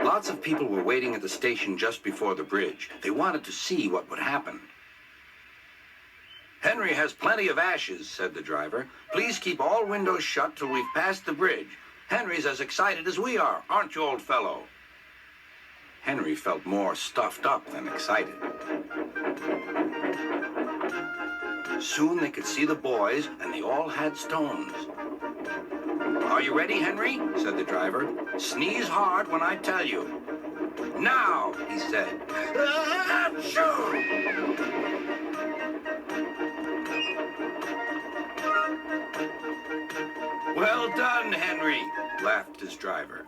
Lots of people were waiting at the station just before the bridge. They wanted to see what would happen. "Henry has plenty of ashes," said the driver. "Please keep all windows shut till we've passed the bridge. Henry's as excited as we are, aren't you, old fellow?" Henry felt more stuffed up than excited. Soon they could see the boys, and they all had stones. "Are you ready, Henry?" said the driver. "Sneeze hard when I tell you." "Now," he said. Achoo! "Well done, Henry," laughed his driver.